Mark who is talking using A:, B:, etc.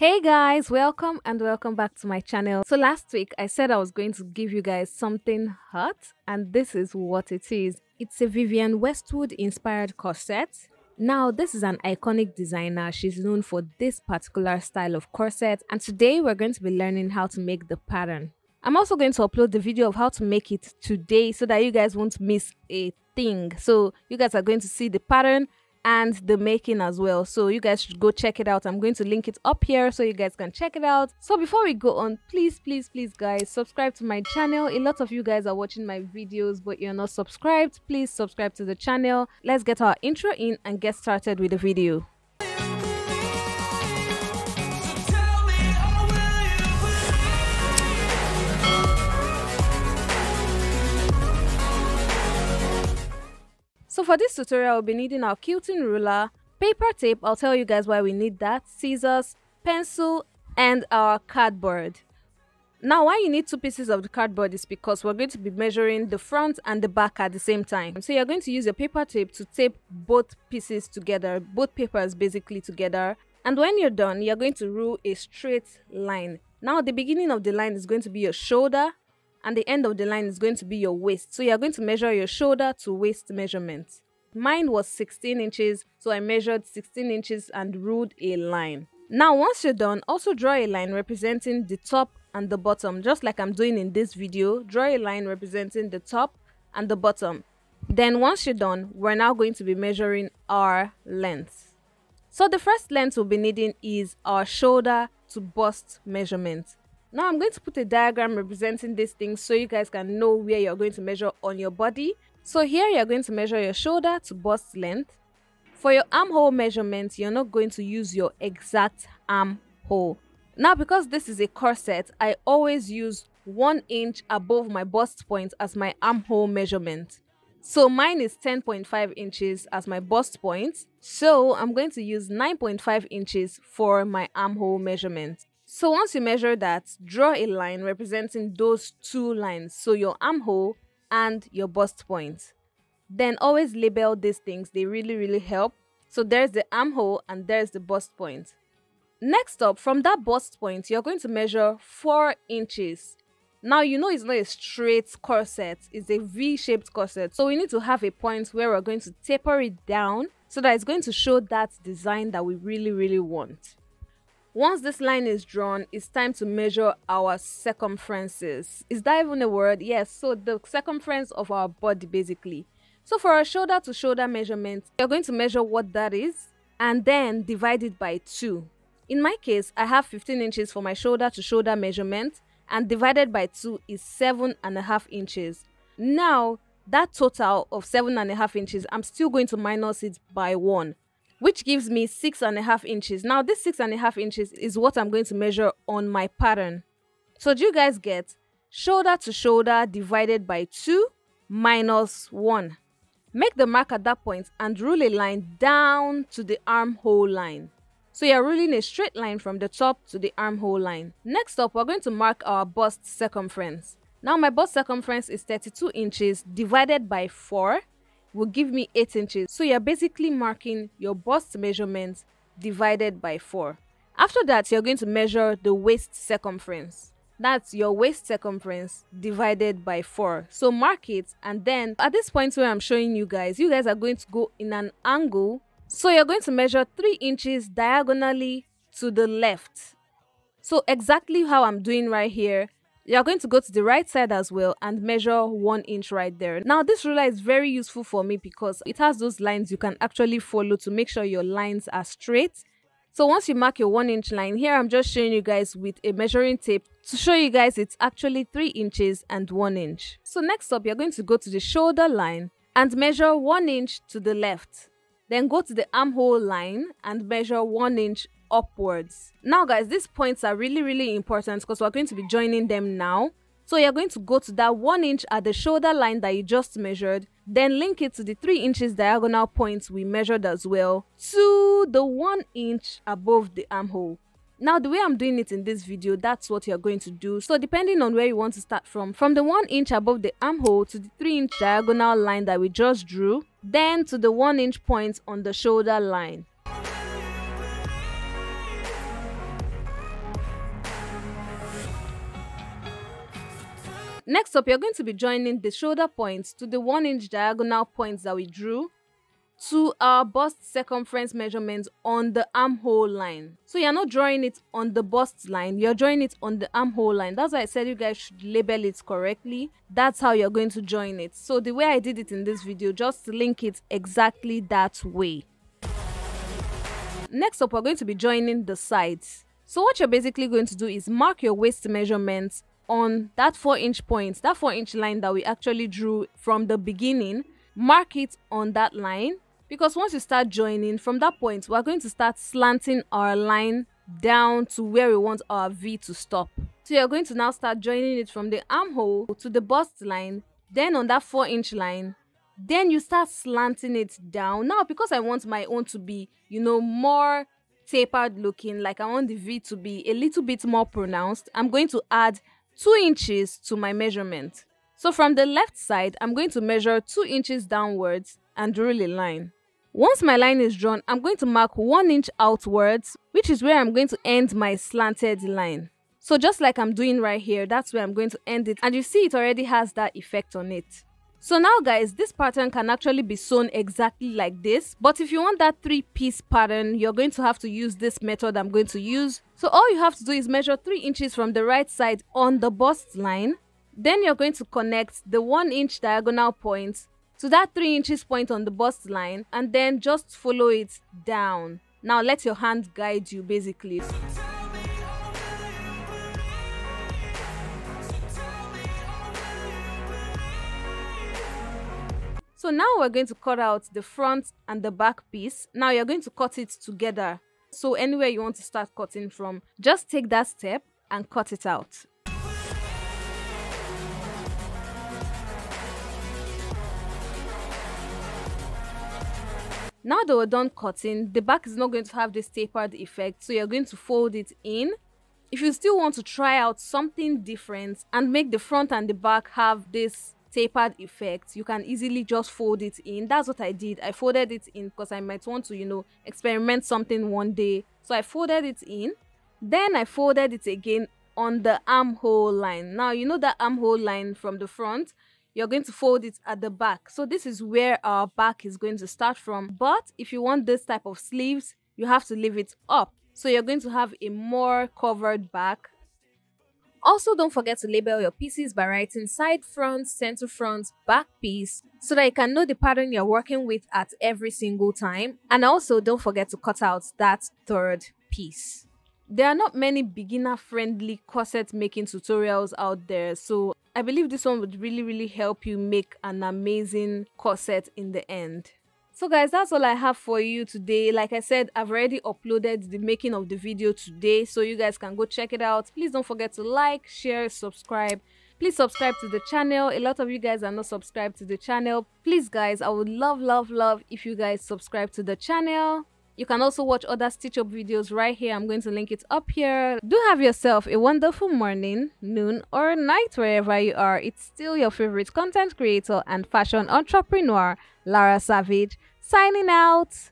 A: Hey guys, welcome and welcome back to my channel. So last week I said I was going to give you guys something hot, and this is what it is. It's a Vivienne Westwood inspired corset. Now this is an iconic designer. She's known for this particular style of corset, and today we're going to be learning how to make the pattern. I'm also going to upload the video of how to make it today so that you guys won't miss a thing. So you guys are going to see the pattern and the making as well, so you guys should go check it out. I'm going to link it up here so you guys can check it out. So before we go on, please guys, subscribe to my channel. A lot of you guys are watching my videos but you're not subscribed. Please subscribe to the channel. Let's get our intro in and get started with the video. So for this tutorial, we'll be needing our quilting ruler, paper tape, I'll tell you guys why we need that, scissors, pencil, and our cardboard. Now why you need two pieces of the cardboard is because we're going to be measuring the front and the back at the same time. So you're going to use your paper tape to tape both pieces together, both papers basically together. And when you're done, you're going to rule a straight line. Now the beginning of the line is going to be your shoulder, and the end of the line is going to be your waist. So you're going to measure your shoulder to waist measurement. Mine was 16 inches, so I measured 16 inches and ruled a line. Now once you're done, also draw a line representing the top and the bottom, just like I'm doing in this video. Draw a line representing the top and the bottom. Then once you're done, we're now going to be measuring our length. So the first length we'll be needing is our shoulder to bust measurement. Now I'm going to put a diagram representing these things so you guys can know where you're going to measure on your body. So here you're going to measure your shoulder to bust length. For your armhole measurement, you're not going to use your exact armhole. Now because this is a corset, I always use 1 inch above my bust point as my armhole measurement. So mine is 10.5 inches as my bust point. So I'm going to use 9.5 inches for my armhole measurement. So once you measure that, draw a line representing those two lines, so your armhole and your bust point. Then always label these things, they really help. So there's the armhole and there's the bust point. Next up, from that bust point, you're going to measure 4 inches. Now you know it's not a straight corset, it's a V-shaped corset. So we need to have a point where we're going to taper it down so that it's going to show that design that we really want. Once this line is drawn, it's time to measure our circumferences. Is that even a word? Yes, so the circumference of our body basically. So for our shoulder to shoulder measurement, you're going to measure what that is and then divide it by 2. In my case, I have 15 inches for my shoulder to shoulder measurement, and divided by 2 is 7.5 inches. Now, that total of 7.5 inches, I'm still going to minus it by 1. Which gives me 6.5 inches. Now this 6.5 inches is what I'm going to measure on my pattern. So do you guys get shoulder to shoulder divided by 2 minus 1? Make the mark at that point and rule a line down to the armhole line. So you're ruling a straight line from the top to the armhole line. Next up, we're going to mark our bust circumference. Now my bust circumference is 32 inches divided by 4. Will give me 8 inches. So you're basically marking your bust measurement divided by 4. After that, you're going to measure the waist circumference. That's your waist circumference divided by 4. So mark it, and then at this point where I'm showing you guys are going to go in an angle. So you're going to measure 3 inches diagonally to the left. So exactly how I'm doing right here. You're going to go to the right side as well and measure 1 inch right there. Now this ruler is very useful for me because it has those lines you can actually follow to make sure your lines are straight. So once you mark your 1 inch line, here I'm just showing you guys with a measuring tape to show you guys it's actually 3 inches and 1 inch. So next up, you're going to go to the shoulder line and measure 1 inch to the left. Then go to the armhole line and measure 1 inch upwards. Now guys, these points are really important because we're going to be joining them now. So you're going to go to that 1 inch at the shoulder line that you just measured, then link it to the 3 inches diagonal points we measured as well to the 1 inch above the armhole. Now the way I'm doing it in this video, that's what you're going to do. So depending on where you want to start from the 1 inch above the armhole to the 3 inch diagonal line that we just drew, then to the 1 inch point on the shoulder line. Next up, you're going to be joining the shoulder points to the 1-inch diagonal points that we drew to our bust circumference measurements on the armhole line. So you're not drawing it on the bust line, you're drawing it on the armhole line. That's why I said you guys should label it correctly. That's how you're going to join it. So the way I did it in this video, just link it exactly that way. Next up, we're going to be joining the sides. So what you're basically going to do is mark your waist measurements on that 4-inch point, that 4-inch line that we actually drew from the beginning. Mark it on that line, because once you start joining from that point, we're going to start slanting our line down to where we want our V to stop. So you're going to now start joining it from the armhole to the bust line, then on that 4-inch line, then you start slanting it down. Now, because I want my own to be, more tapered looking, like I want the V to be a little bit more pronounced, I'm going to add 2 inches to my measurement. So from the left side, I'm going to measure 2 inches downwards and rule a line. Once my line is drawn, I'm going to mark 1 inch outwards, which is where I'm going to end my slanted line. So just like I'm doing right here, that's where I'm going to end it. And you see it already has that effect on it. So now guys, this pattern can actually be sewn exactly like this. But if you want that 3-piece pattern, you're going to have to use this method I'm going to use. So all you have to do is measure 3 inches from the right side on the bust line. Then you're going to connect the 1-inch diagonal point to that 3 inches point on the bust line, and then just follow it down. Now let your hand guide you basically. So now we're going to cut out the front and the back piece. Now you're going to cut it together. So anywhere you want to start cutting from, just take that step and cut it out. Now that we're done cutting, the back is not going to have this tapered effect, so you're going to fold it in. If you still want to try out something different and make the front and the back have this tapered effect, you can easily just fold it in. That's what I did. I folded it in because I might want to, experiment something one day. So I folded it in. Then I folded it again on the armhole line. Now, that armhole line from the front, you're going to fold it at the back. So this is where our back is going to start from. But if you want this type of sleeves, you have to leave it up. So you're going to have a more covered back. Also, don't forget to label your pieces by writing side front, center front, back piece, so that you can know the pattern you're working with at every single time. And also, don't forget to cut out that 3rd piece. There are not many beginner-friendly corset making tutorials out there, so I believe this one would really help you make an amazing corset in the end. So guys, that's all I have for you today. Like I said, I've already uploaded the making of the video today, so you guys can go check it out. Please don't forget to like, share, subscribe. Please subscribe to the channel. A lot of you guys are not subscribed to the channel. Please guys, I would love if you guys subscribe to the channel. You can also watch other StitchUp videos right here. I'm going to link it up here. Do have yourself a wonderful morning, noon, or night wherever you are. It's still your favorite content creator and fashion entrepreneur, Lara Savage, signing out.